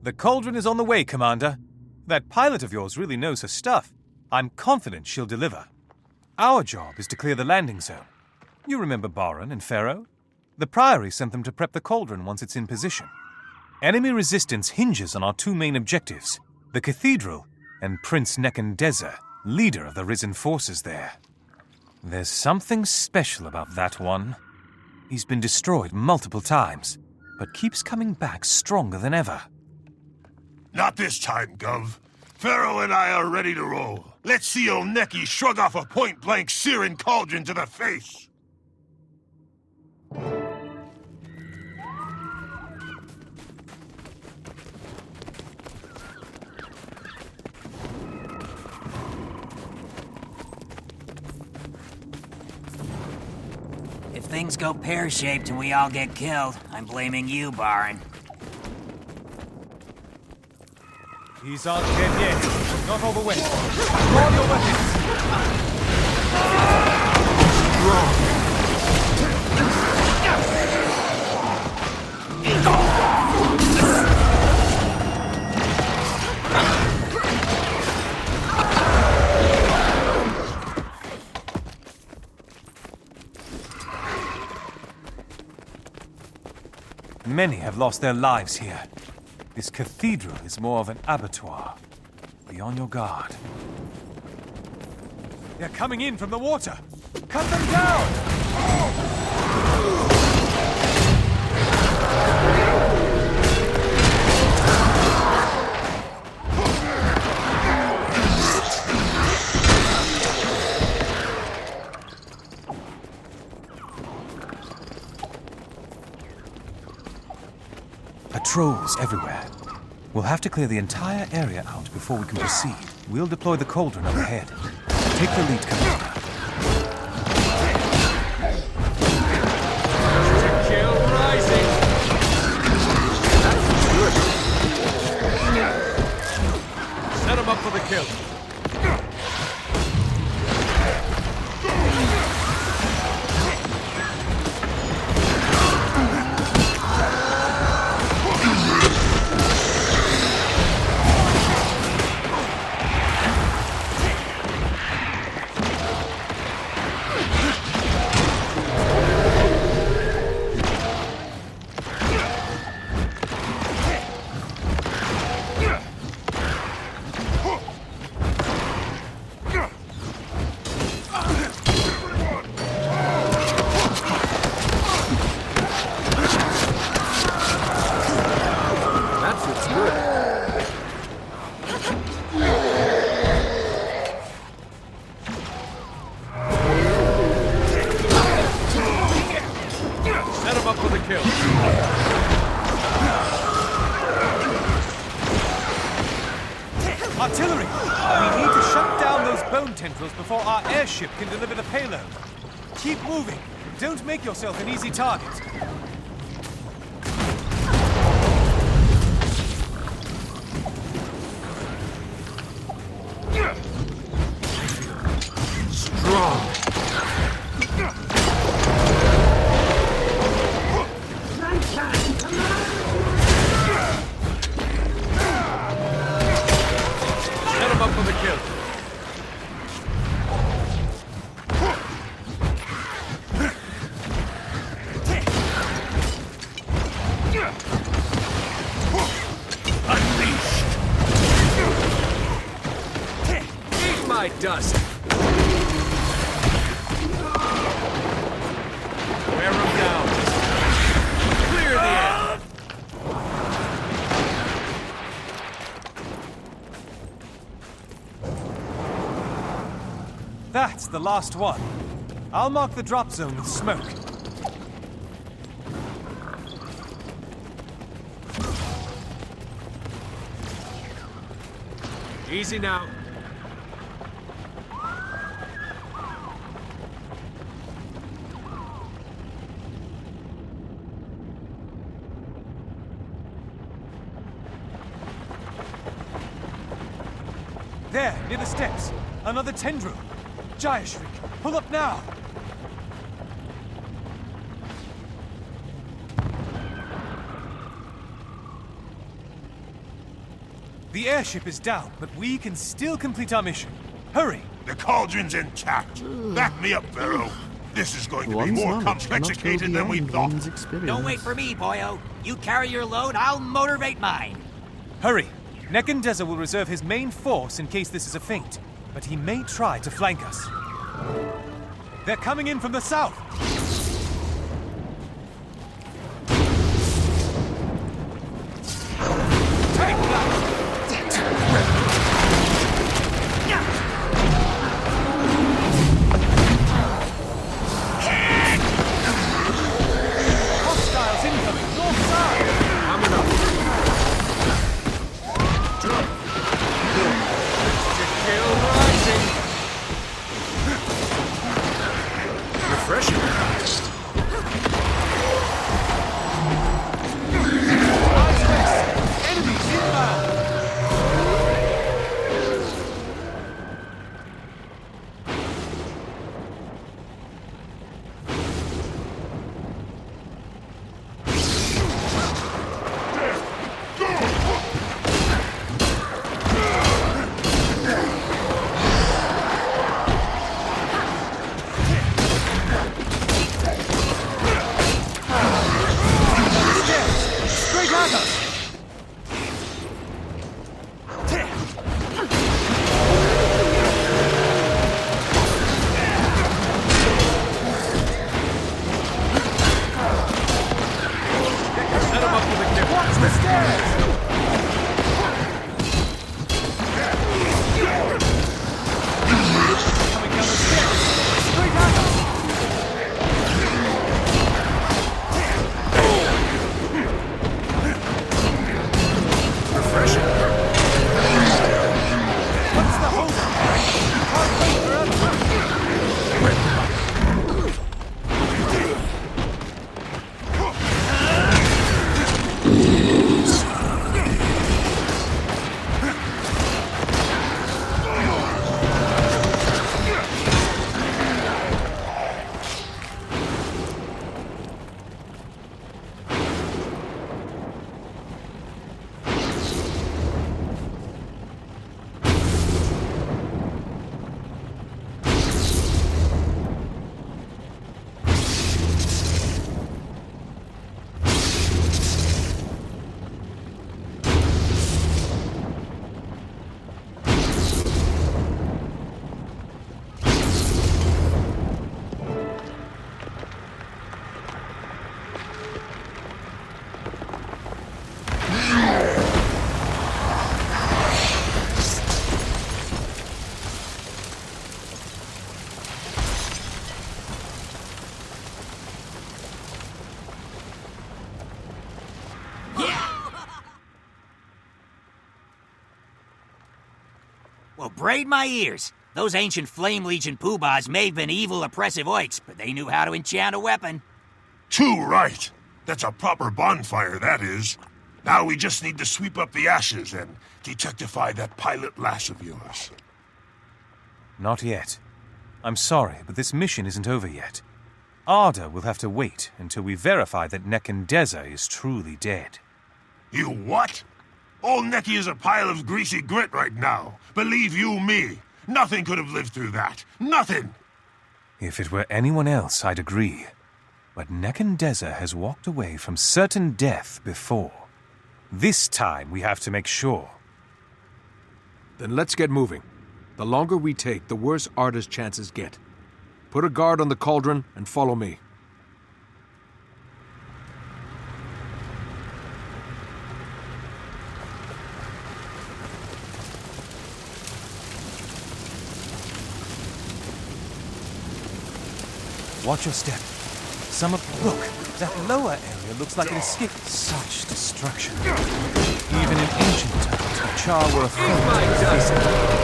The cauldron is on the way, Commander. That pilot of yours really knows her stuff. I'm confident she'll deliver. Our job is to clear the landing zone. You remember Baron and Pharaoh? The Priory sent them to prep the cauldron once it's in position. Enemy resistance hinges on our two main objectives, the Cathedral and Prince Nekandeza, leader of the risen forces there. There's something special about that one. He's been destroyed multiple times, but keeps coming back stronger than ever. Not this time, Gov. Pharaoh and I are ready to roll. Let's see old Neki shrug off a point-blank searing cauldron to the face. If things go pear-shaped and we all get killed, I'm blaming you, Baron. These aren't dead yet. Not all the way. Draw your weapons. Many have lost their lives here. This cathedral is more of an abattoir. Be on your guard. They're coming in from the water! Cut them down! Patrols everywhere. We'll have to clear the entire area out before we can proceed. We'll deploy the cauldron overhead. Take the lead, Commander. Kill rising! Set him up for the kill. Artillery! We need to shut down those bone tendrils before our airship can deliver the payload. Keep moving. Don't make yourself an easy target. Strong. Dust. Wear them down. Clear the air. That's the last one. I'll mark the drop zone with smoke. Easy now. There, near the steps. Another tendril. Jayashrik, pull up now. The airship is down, but we can still complete our mission. Hurry! The cauldron's intact. Back me up, Pharaoh. This is going to be One's more knowledge cannot go complicated than we beyond thought. one's experience. Don't wait for me, boyo. You carry your load, I'll motivate mine. Hurry! Nekandeza will reserve his main force in case this is a feint, but he may try to flank us. They're coming in from the south! Take that! Hostiles incoming, north side! Coming up. Refreshing. Enemies inbound! Straight at us! Set him up with a kick. Watch the stairs! Coming down the stairs! Straight at us! Refreshing. What's the hold up? You can't wait forever. Well, braid my ears. Those ancient Flame Legion poobahs may have been evil, oppressive oiks, but they knew how to enchant a weapon. Too right. That's a proper bonfire, that is. Now we just need to sweep up the ashes and detectify that pilot lass of yours. Not yet. I'm sorry, but this mission isn't over yet. Arda will have to wait until we verify that Nekandeza is truly dead. You what? Old Necky is a pile of greasy grit right now. Believe you me, nothing could have lived through that. Nothing! If it were anyone else, I'd agree. But Nekandeza has walked away from certain death before. This time we have to make sure. Then let's get moving. The longer we take, the worse Arda's chances get. Put a guard on the cauldron and follow me. Watch your step. Look, that lower area looks like an escape. Such destruction. Even in ancient times, the Char were a foe.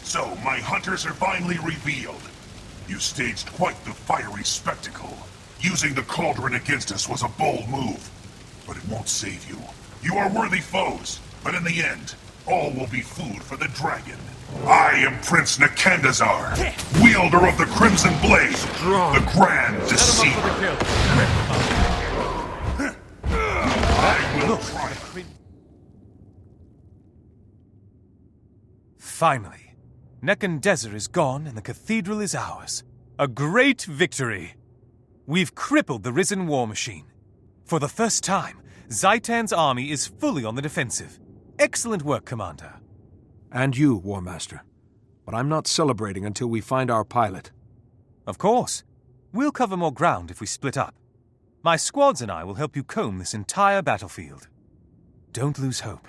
So, my hunters are finally revealed. You staged quite the fiery spectacle. Using the cauldron against us was a bold move, but it won't save you. You are worthy foes, but in the end, all will be food for the dragon. I am Prince Nekandazar, wielder of the Crimson Blade, the Grand Deceiver. I will try. Finally, Nekandazar is gone and the cathedral is ours. A great victory! We've crippled the risen war machine. For the first time, Zaitan's army is fully on the defensive. Excellent work, Commander. And you, War Master. But I'm not celebrating until we find our pilot. Of course. We'll cover more ground if we split up. My squads and I will help you comb this entire battlefield. Don't lose hope.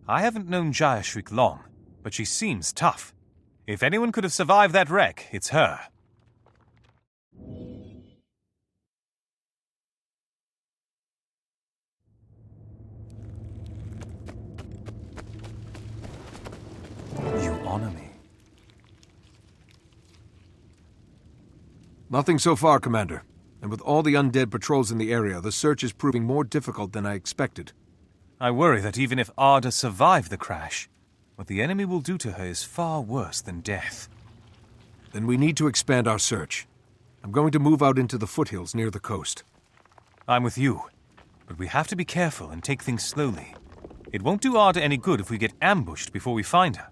I haven't known Jayashrik long, but she seems tough. If anyone could have survived that wreck, it's her. You honor me. Nothing so far, Commander. And with all the undead patrols in the area, the search is proving more difficult than I expected. I worry that even if Arda survived the crash, what the enemy will do to her is far worse than death. Then we need to expand our search. I'm going to move out into the foothills near the coast. I'm with you, but we have to be careful and take things slowly. It won't do Arda any good if we get ambushed before we find her.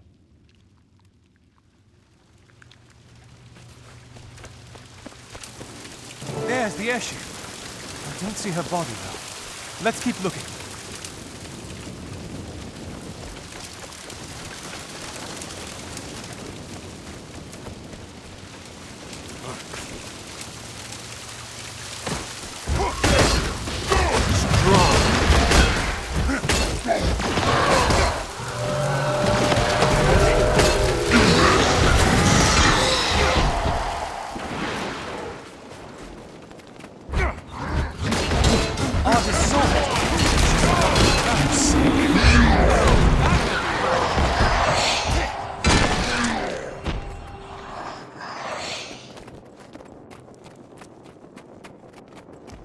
There's the airship. I don't see her body, though. Let's keep looking.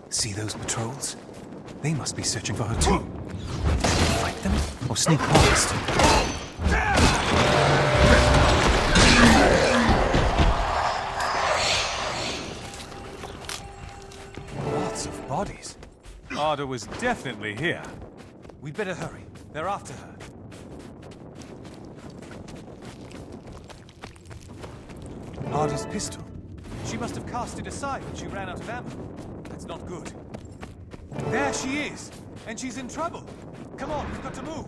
See those patrols? They must be searching for her too. Fight them or sneak past? Lots of bodies. Arda was definitely here. We'd better hurry. They're after her. Arda's pistol. She must have cast it aside when she ran out of ammo. That's not good. There she is! And she's in trouble! Come on, we've got to move!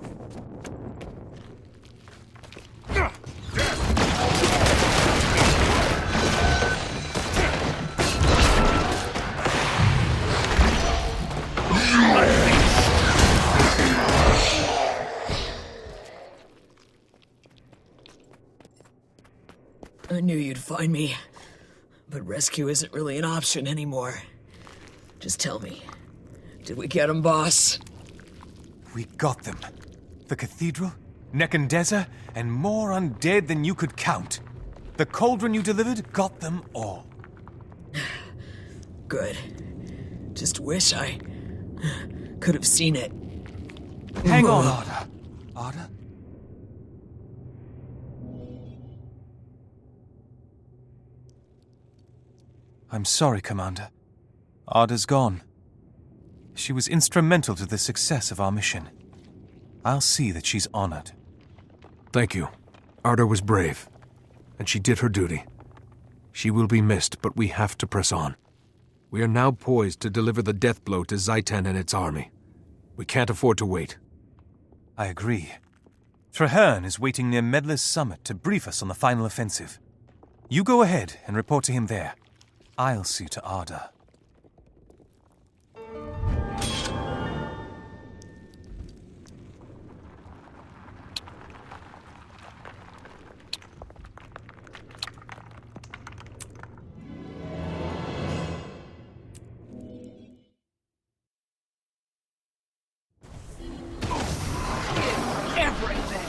I knew you'd find me, but rescue isn't really an option anymore. Just tell me, did we get him, boss? We got them. The cathedral, Nekandazar, and more undead than you could count. The cauldron you delivered got them all. Good. Just wish I could have seen it. Hang on, Arda. Arda? I'm sorry, Commander. Arda's gone. She was instrumental to the success of our mission. I'll see that she's honored. Thank you. Arda was brave, and she did her duty. She will be missed, but we have to press on. We are now poised to deliver the death blow to Zaitan and its army. We can't afford to wait. I agree. Traherne is waiting near Medler's summit to brief us on the final offensive. You go ahead and report to him there. I'll see to Arda. Everything!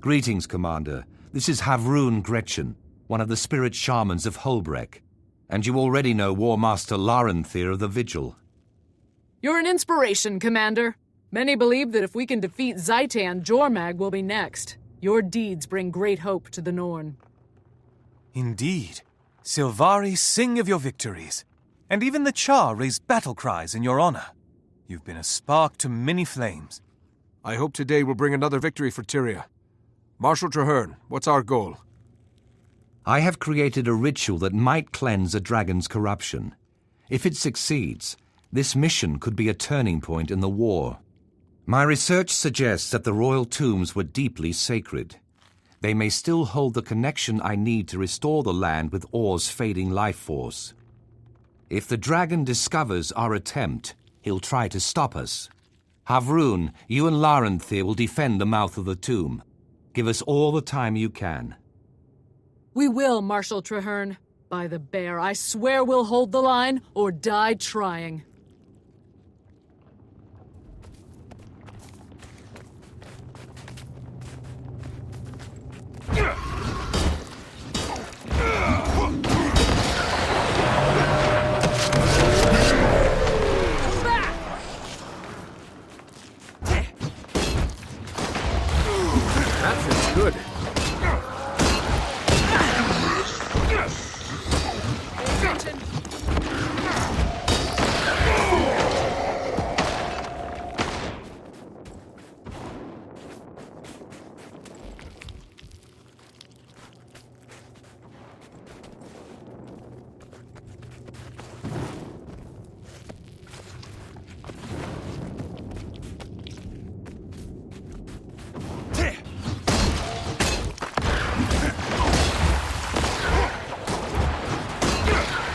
Greetings, Commander. This is Havrun Gretchen, one of the spirit shamans of Holbreck. And you already know War Master Larenthir of the Vigil. You're an inspiration, Commander. Many believe that if we can defeat Zaitan, Jormag will be next. Your deeds bring great hope to the Norn. Indeed. Silvari sing of your victories, and even the Char raise battle cries in your honor. You've been a spark to many flames. I hope today will bring another victory for Tyria. Marshal Traherne, what's our goal? I have created a ritual that might cleanse a dragon's corruption. If it succeeds, this mission could be a turning point in the war. My research suggests that the royal tombs were deeply sacred. They may still hold the connection I need to restore the land with Or's fading life force. If the dragon discovers our attempt, he'll try to stop us. Havrun, you and Larenthir will defend the mouth of the tomb. Give us all the time you can. We will, Marshal Traherne. By the bear, I swear we'll hold the line or die trying. That feels good.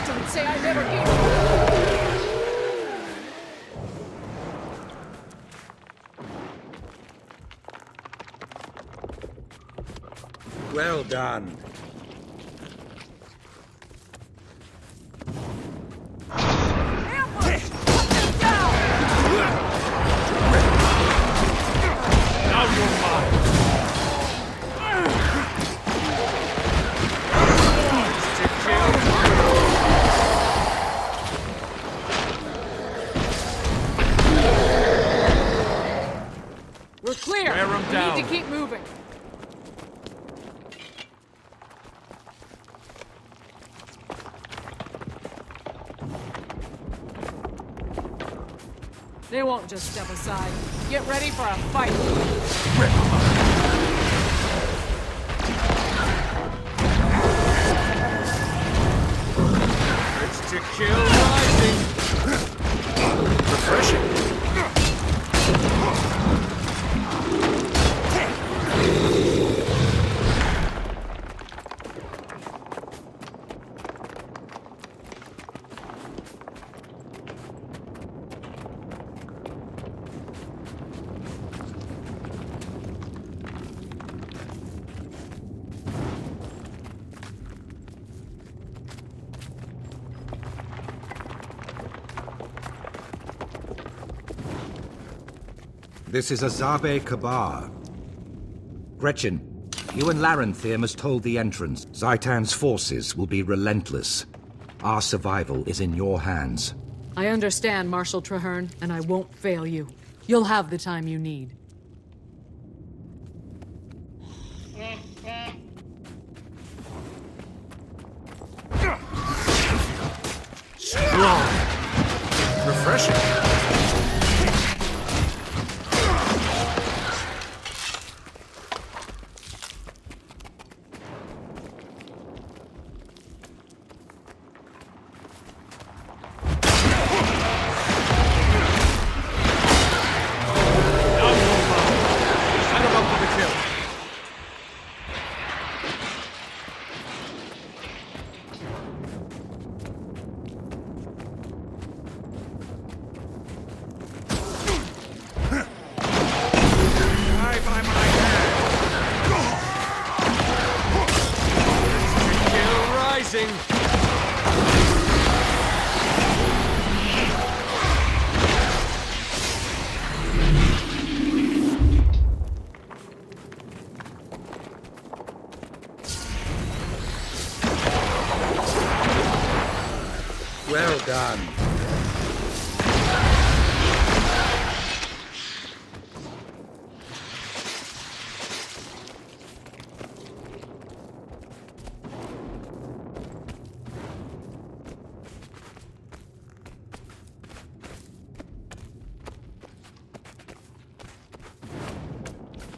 Don't say I never gave. Well done. We're clear. Wear 'em We down. need to keep moving. They won't just step aside. Get ready for a fight. It's to kill rising. Refreshing. This is Azabe Kabar. Gretchen, you and Larenthir must hold the entrance. Zaitan's forces will be relentless. Our survival is in your hands. I understand, Marshal Traherne, and I won't fail you. You'll have the time you need. Strong. Refreshing. Well done.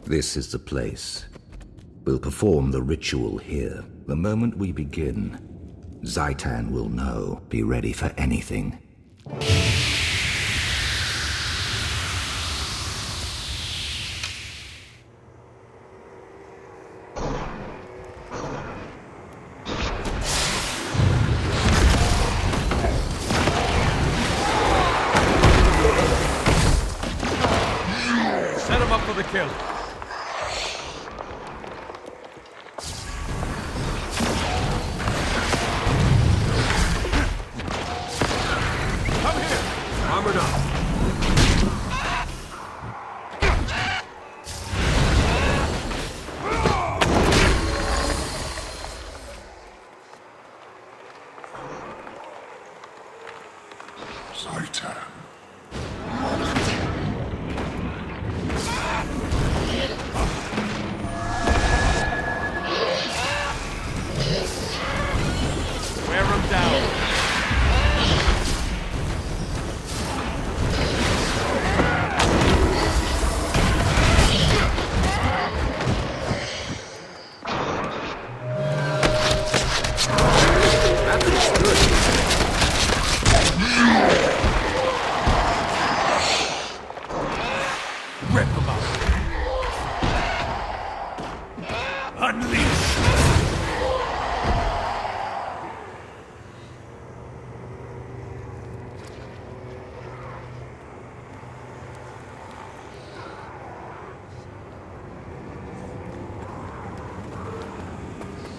This is the place. We'll perform the ritual here. The moment we begin, Zaitan will know. Be ready for anything. Set him up for the kill. Armored up. Zaitan. Wear him down. That looks good. Rip him up. Unleash!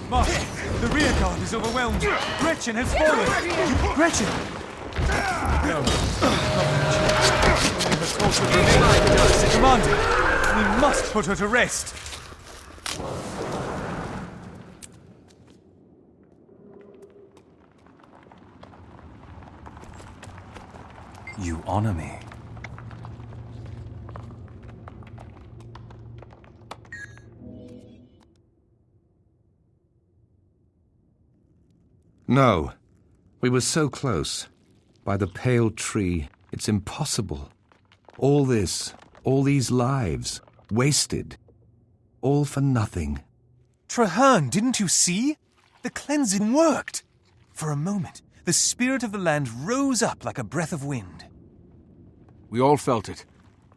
Master, the rear guard is overwhelmed. Gretchen has fallen. Gretchen! No. Only her torso remains. Commander, we must put her to rest. You honor me. No. We were so close. By the pale tree, it's impossible. All this, all these lives, wasted. All for nothing. Traherne, didn't you see? The cleansing worked. For a moment, the spirit of the land rose up like a breath of wind. We all felt it.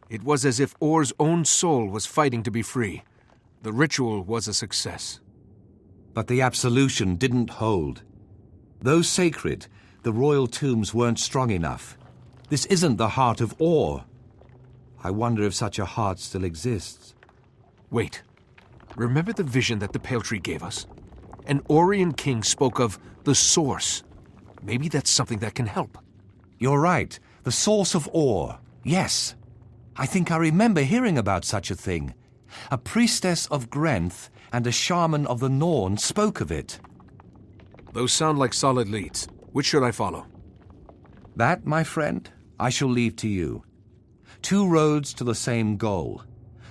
It was as if Or's own soul was fighting to be free. The ritual was a success. But the absolution didn't hold. Though sacred, the royal tombs weren't strong enough. This isn't the heart of Or. I wonder if such a heart still exists. Wait. Remember the vision that the Pale Tree gave us? An Orian king spoke of the source. Maybe that's something that can help. You're right. The source of Or. Yes. I think I remember hearing about such a thing. A priestess of Grenth and a shaman of the Norn spoke of it. Those sound like solid leads. Which should I follow? That, my friend, I shall leave to you. 2 roads to the same goal.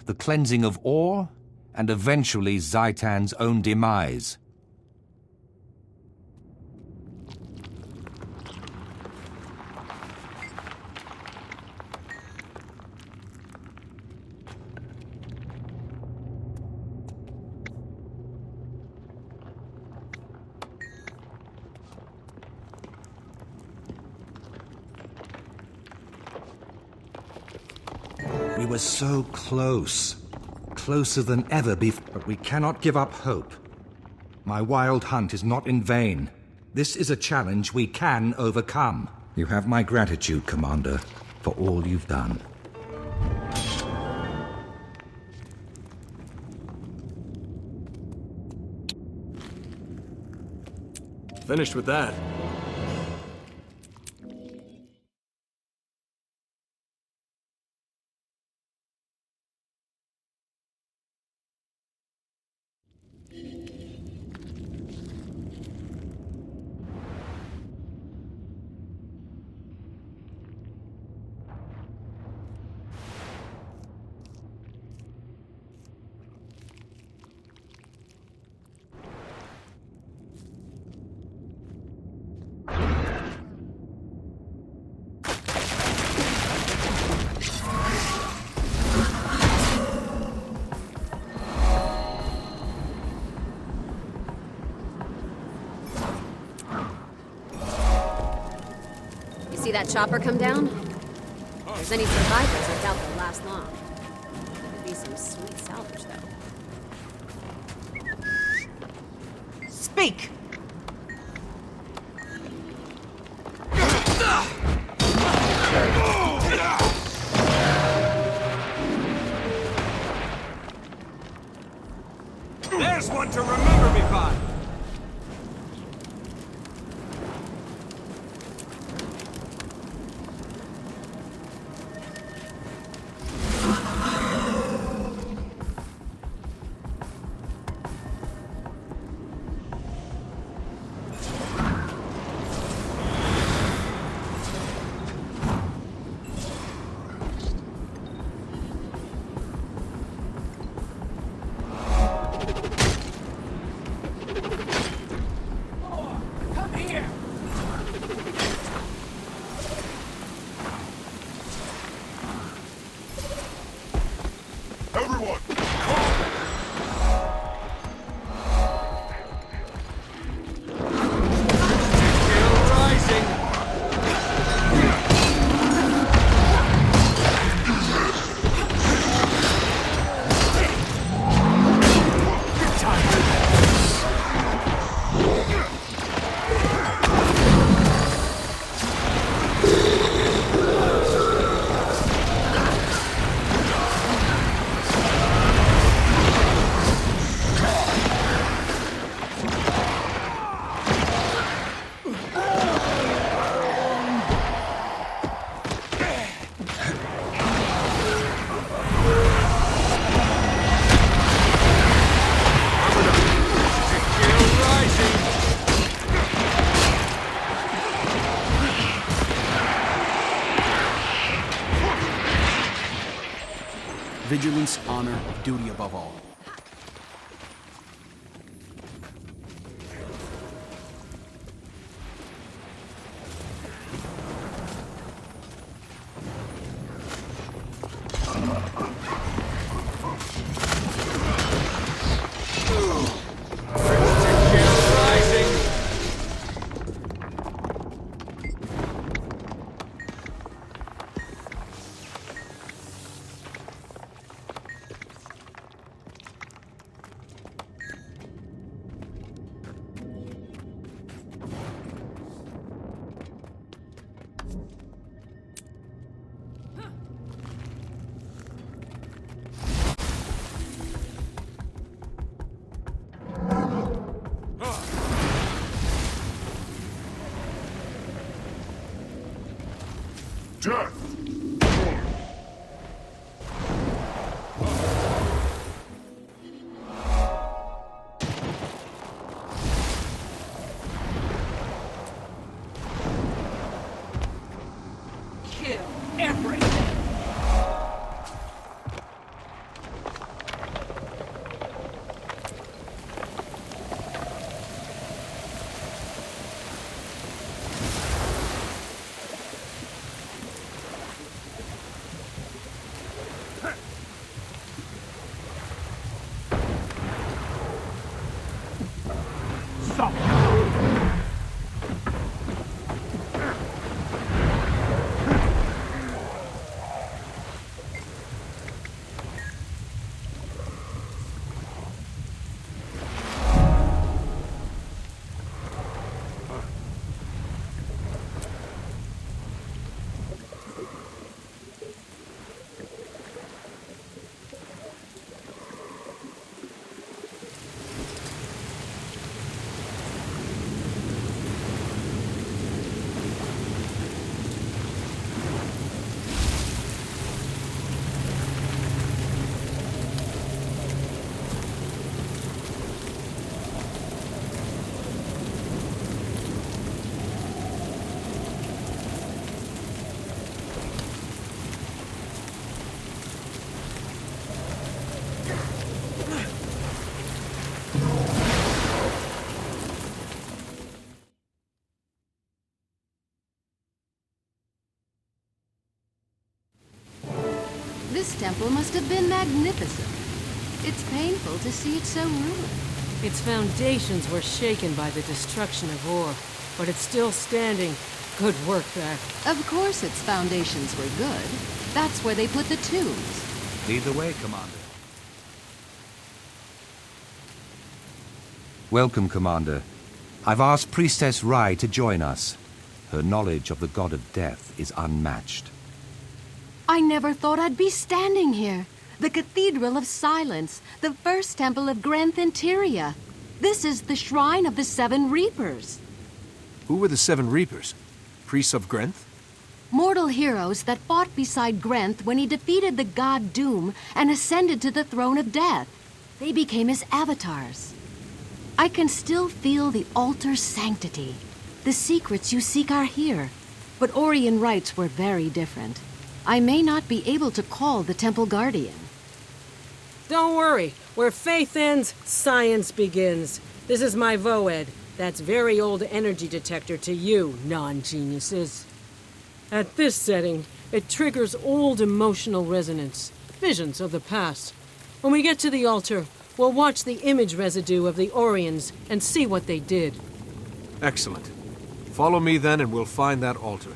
The cleansing of Or, and eventually Zaitan's own demise. We were so close. Closer than ever before. But we cannot give up hope. My wild hunt is not in vain. This is a challenge we can overcome. You have my gratitude, Commander, for all you've done. Finished with that. See that chopper come down? If there's any survivors, I doubt they'll last long. Could be some sweet salvage, though. Speak! There's one to remember me by! Everyone! Vigilance, honor, duty above all. Death! Kill everything! This temple must have been magnificent. It's painful to see it so ruined. Its foundations were shaken by the destruction of Or, but it's still standing, Good work there. Of course its foundations were good. That's where they put the tombs. Lead the way, Commander. Welcome, Commander. I've asked Priestess Rai to join us. Her knowledge of the god of death is unmatched. I never thought I'd be standing here. The Cathedral of Silence, the first temple of Grenth Interior. This is the Shrine of the Seven Reapers. Who were the Seven Reapers? Priests of Grenth? Mortal heroes that fought beside Grenth when he defeated the god Doom and ascended to the throne of death. They became his avatars. I can still feel the altar's sanctity. The secrets you seek are here. But Orian rites were very different. I may not be able to call the Temple Guardian. Don't worry. Where faith ends, science begins. This is my Voed. That's very old energy detector to you, non-geniuses. At this setting, it triggers old emotional resonance, visions of the past. When we get to the altar, we'll watch the image residue of the Orions and see what they did. Excellent. Follow me then and we'll find that altar.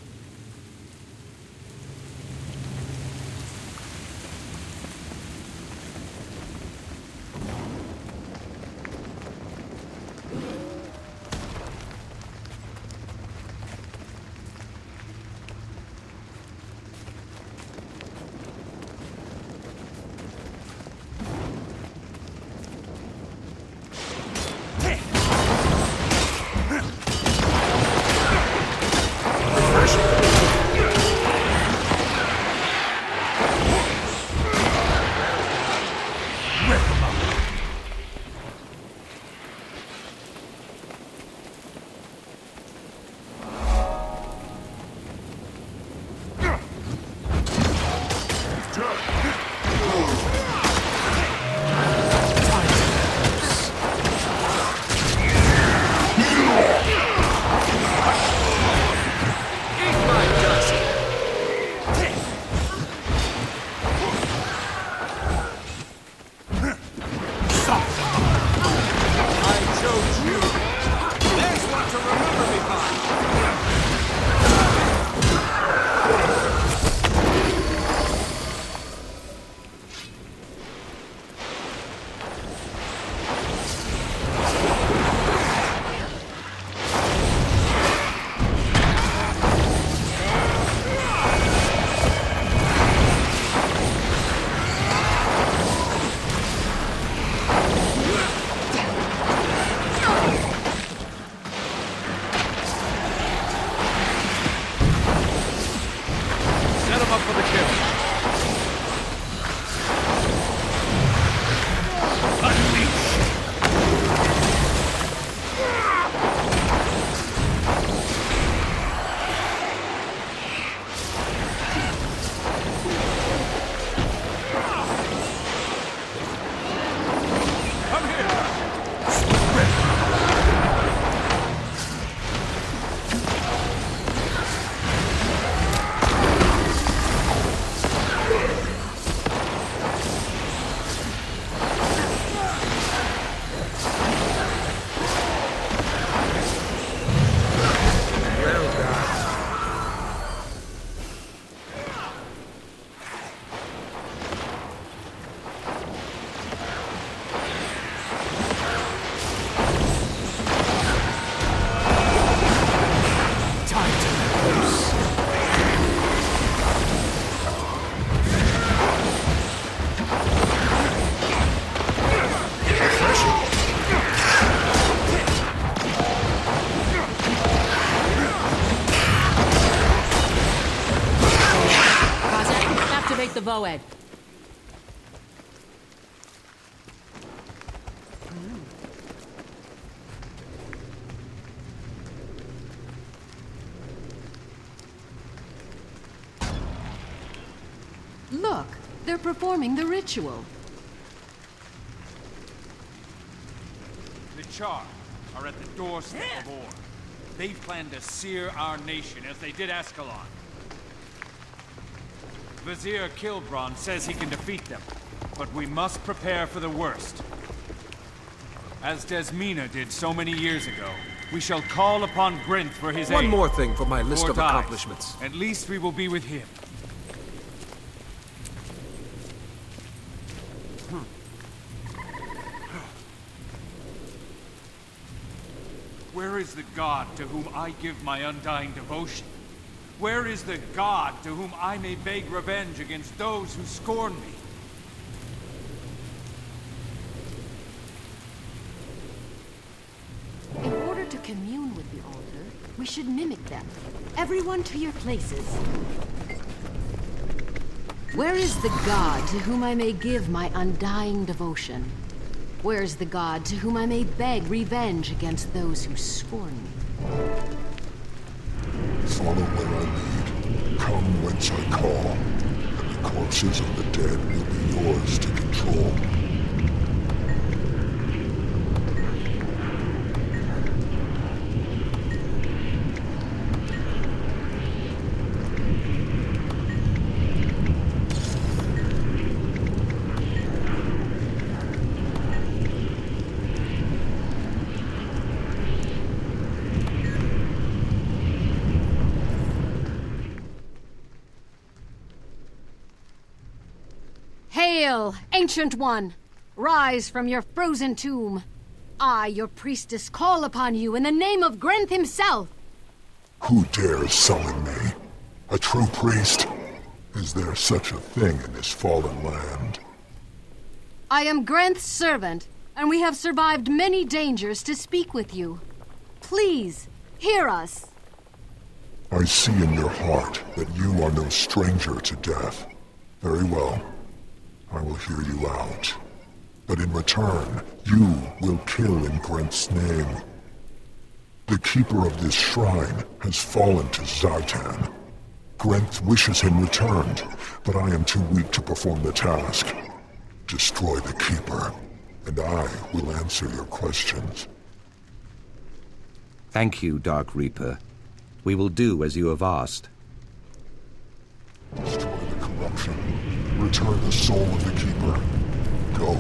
The Voed. Look, they're performing the ritual. The Char are at the doorstep of Or. They plan to sear our nation as they did Ascalon. Vizier Kilbron says he can defeat them, but we must prepare for the worst. As Desmina did so many years ago, we shall call upon Grinth for his aid. One more thing for my list Or of dies. accomplishments. At least we will be with him. Where is the god to whom I give my undying devotion? Where is the god to whom I may beg revenge against those who scorn me? In order to commune with the altar, we should mimic them. Everyone to your places. Where is the god to whom I may give my undying devotion? Where is the god to whom I may beg revenge against those who scorn me? Follow where I lead. Come whence I call. And the corpses of the dead will be yours to control. Hail, Ancient One! Rise from your frozen tomb. I, your priestess, call upon you in the name of Grinth himself. Who dares summon me? A true priest? Is there such a thing in this fallen land? I am Grinth's servant, and we have survived many dangers to speak with you. Please, hear us. I see in your heart that you are no stranger to death. Very well. I will hear you out. But in return, you will kill in Grinth's name. The keeper of this shrine has fallen to Zaitan. Grinth wishes him returned, but I am too weak to perform the task. Destroy the keeper, and I will answer your questions. Thank you, Dark Reaper. We will do as you have asked. Destroy the corruption. Return the soul of the keeper. Go.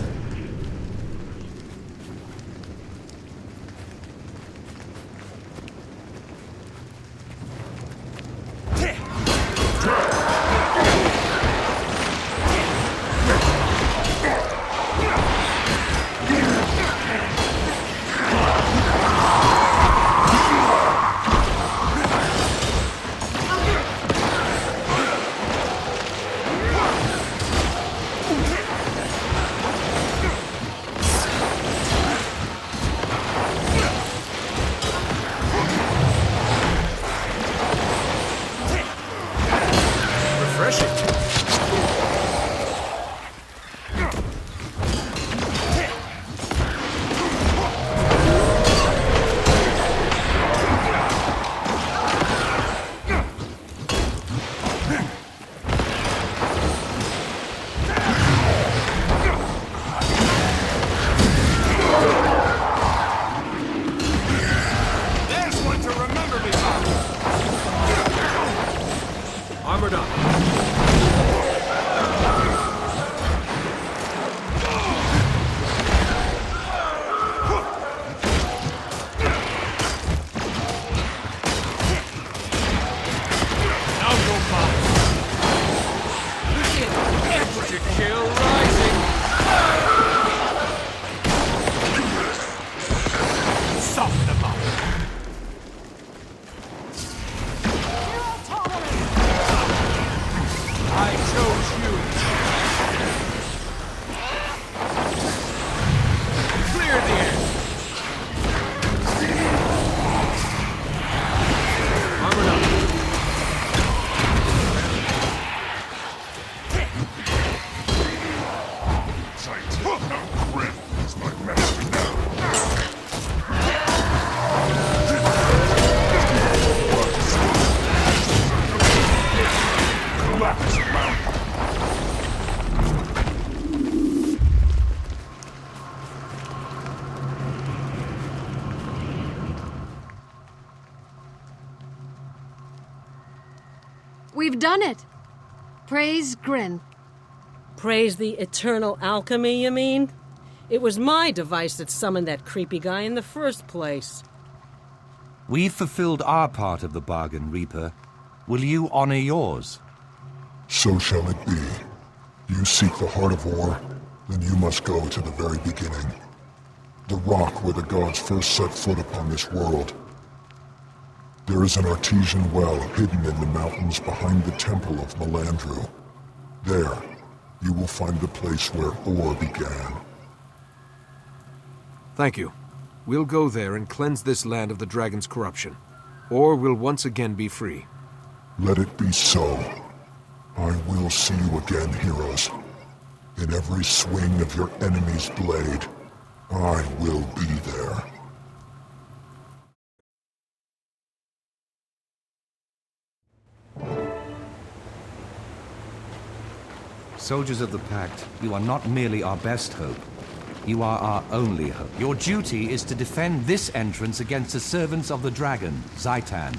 We've done it. Praise Grinth. Praise the eternal alchemy, you mean? It was my device that summoned that creepy guy in the first place. We've fulfilled our part of the bargain, Reaper. Will you honor yours? So shall it be. You seek the heart of war, then you must go to the very beginning. The rock where the gods first set foot upon this world. There is an artesian well hidden in the mountains behind the temple of Melandru. There, you will find the place where ore began. Thank you. We'll go there and cleanse this land of the dragon's corruption. Or we'll once again be free. Let it be so. I will see you again, heroes. In every swing of your enemy's blade, I will be there. Soldiers of the Pact, you are not merely our best hope. You are our only hope. Your duty is to defend this entrance against the servants of the dragon, Zaitan.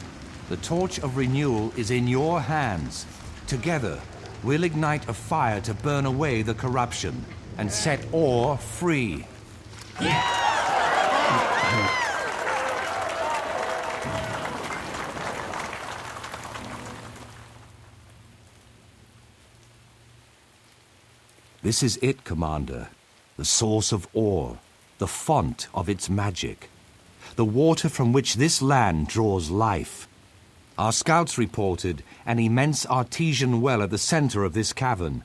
The torch of renewal is in your hands. Together, we'll ignite a fire to burn away the corruption and set ore free. This is it, Commander. The source of ore, the font of its magic. The water from which this land draws life. Our scouts reported an immense artesian well at the center of this cavern.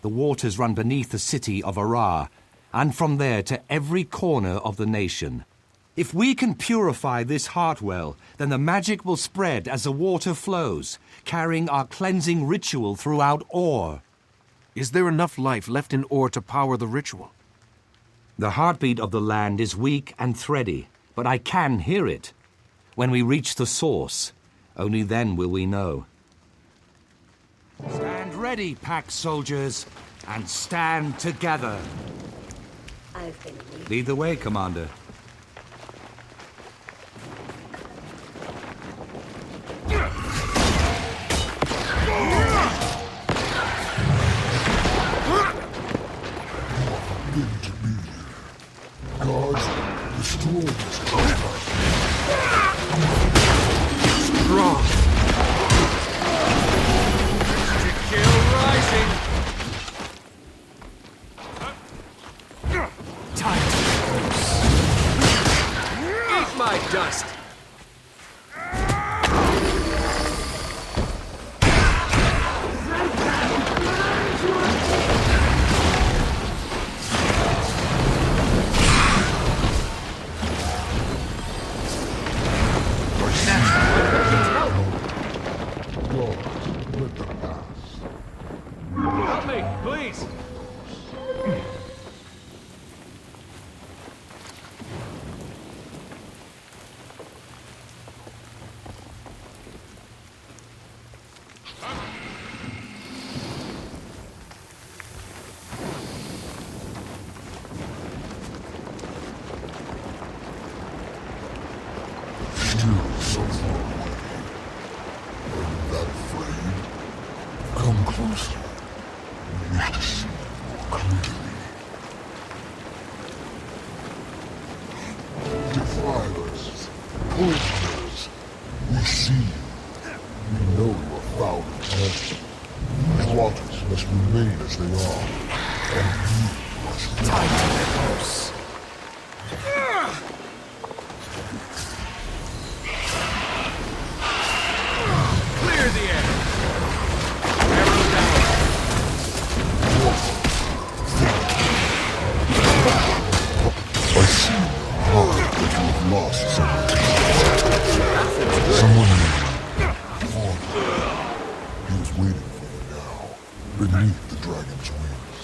The waters run beneath the city of Ara, and from there to every corner of the nation. If we can purify this heart well, then the magic will spread as the water flows, carrying our cleansing ritual throughout ore. Is there enough life left in ore to power the ritual? The heartbeat of the land is weak and thready, but I can hear it. When we reach the source, only then will we know. Stand ready, Pact soldiers, and stand together. I've been waiting. Lead the way, Commander. Gods, destroy this contract. Strong! To kill rising! Time to eat my dust! Help me, please! Still so far away. Are you that afraid? Come closer. I wish to see more clearly. Defilers, poisoners, we see you. We know you are foul intent. These waters must remain as they are, and you must die to their curse. Clear the air! Arrow down! I see in your heart that you have lost someone. Someone new. He is waiting for you now, beneath the dragon's wings.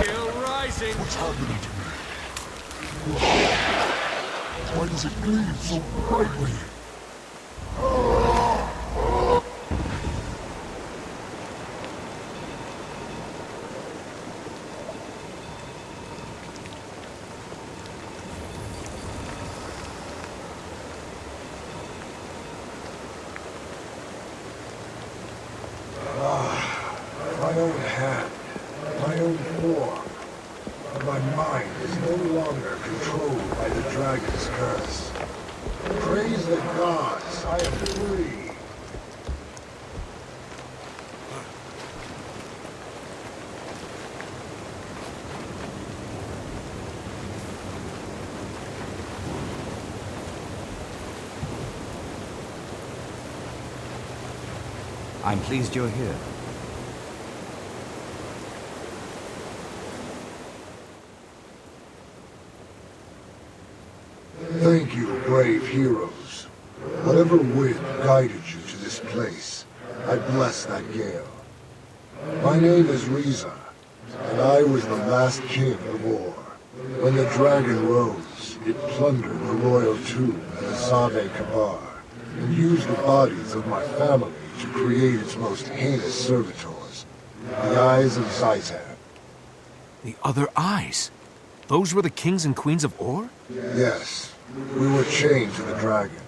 Kill rising! What's happening to me? Why does it gleam so brightly? My mind is no longer controlled by the dragon's curse. Praise the gods, I am free. I'm pleased you're here. Thank you, brave heroes. Whatever wind guided you to this place, I bless that gale. My name is Riza, and I was the last king of Or. When the dragon rose, it plundered the royal tomb at the Zave Kabar, and used the bodies of my family to create its most heinous servitors, the Eyes of Zaitan. The other eyes? Those were the kings and queens of Or? Yes, we were chained to the dragon,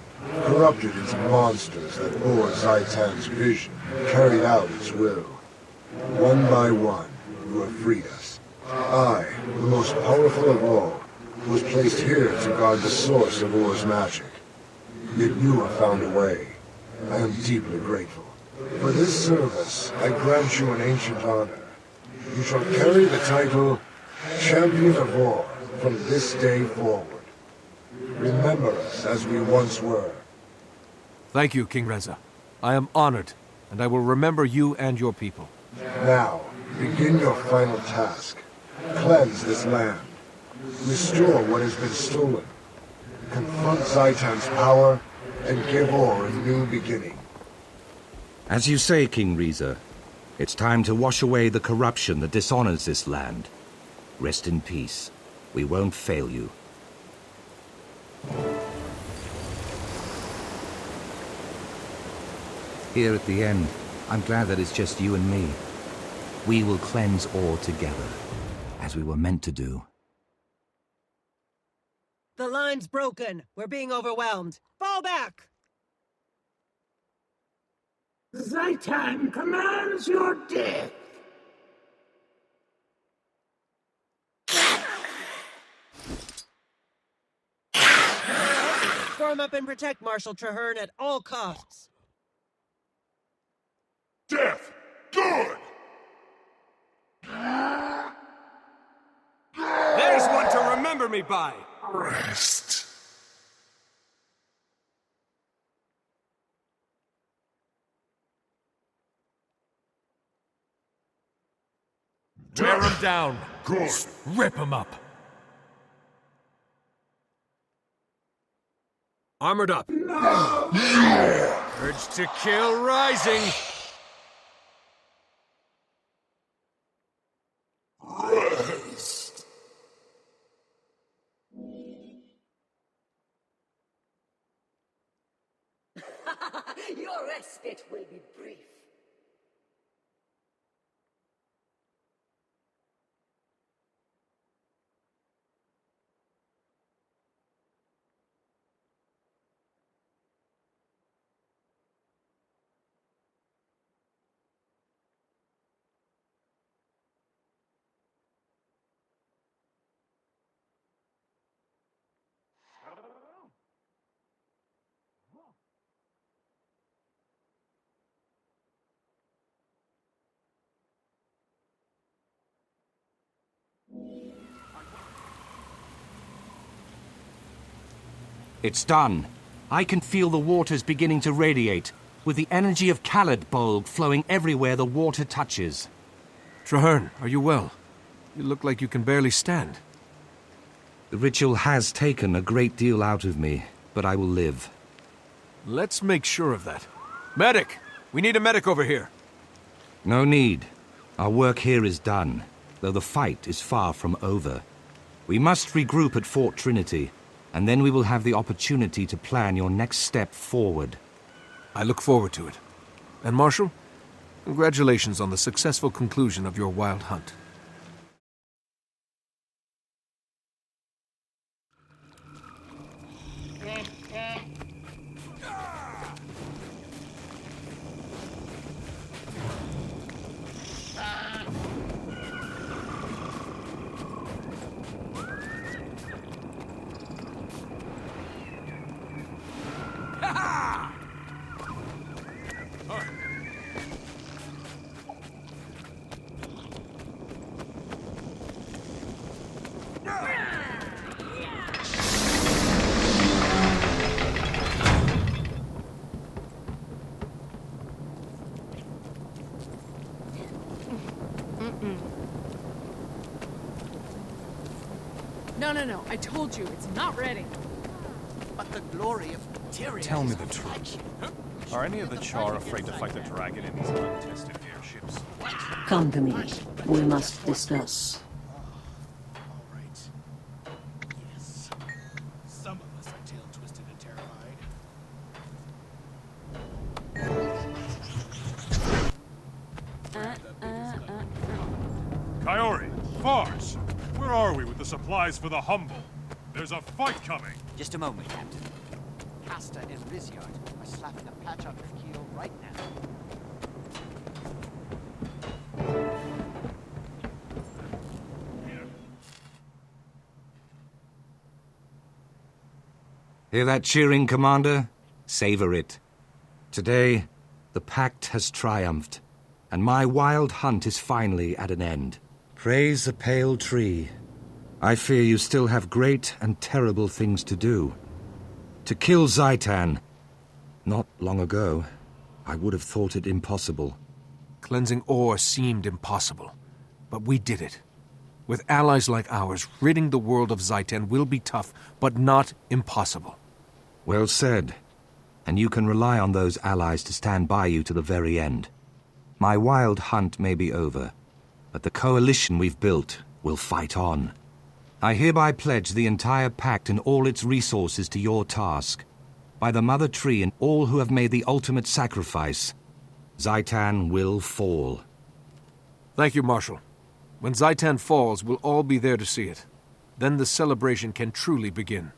corrupted into monsters that bore Zaitan's vision, carried out its will. One by one, you have freed us. I, the most powerful of all, was placed here to guard the source of Or's magic. Yet you have found a way. I am deeply grateful. For this service, I grant you an ancient honor. You shall carry the title Champion of Or from this day forward. Remember us as we once were. Thank you, King Reza. I am honored, and I will remember you and your people. Now, begin your final task. Cleanse this land. Restore what has been stolen. Confront Zaitan's power, and give Or a new beginning. As you say, King Reza, it's time to wash away the corruption that dishonors this land. Rest in peace. We won't fail you. Here at the end, I'm glad that it's just you and me. We will cleanse Or together, as we were meant to do. The line's broken. We're being overwhelmed. Fall back! Zaitan commands your death. Storm up and protect Marshal Traherne at all costs. Death! Good! There's one to remember me by! Rest. Tear him down. Good. Rip him up. Armored up. Urge to kill rising. Rest. Your respite will be brief. It's done. I can feel the waters beginning to radiate, with the energy of Khaled Bolg flowing everywhere the water touches. Traherne, are you well? You look like you can barely stand. The ritual has taken a great deal out of me, but I will live. Let's make sure of that. Medic! We need a medic over here. No need. Our work here is done, though the fight is far from over. We must regroup at Fort Trinity, and then we will have the opportunity to plan your next step forward. I look forward to it. And Marshal, congratulations on the successful conclusion of your wild hunt. No. I told you, it's not ready. But the glory of Tyrion. Tell me the truth. Are any of the Char afraid to fight the dragon in these untested airships? Come to me. We must discuss. Some of us are tail-twisted and terrified. Kaori, Fars, where are we with the supplies for the humble? There's a fight coming. Just a moment, Captain. Asta and Rizyard are slapping a patch on her keel right now. Hear that cheering, Commander? Savor it. Today, the Pact has triumphed, and my wild hunt is finally at an end. Praise the pale tree. I fear you still have great and terrible things to do. To kill Zaitan. Not long ago, I would have thought it impossible. Cleansing ore seemed impossible, but we did it. With allies like ours, ridding the world of Zaitan will be tough, but not impossible. Well said. And you can rely on those allies to stand by you to the very end. My wild hunt may be over, but the coalition we've built will fight on. I hereby pledge the entire Pact and all its resources to your task. By the Mother Tree and all who have made the ultimate sacrifice, Zaitan will fall. Thank you, Marshal. When Zaitan falls, we'll all be there to see it. Then the celebration can truly begin.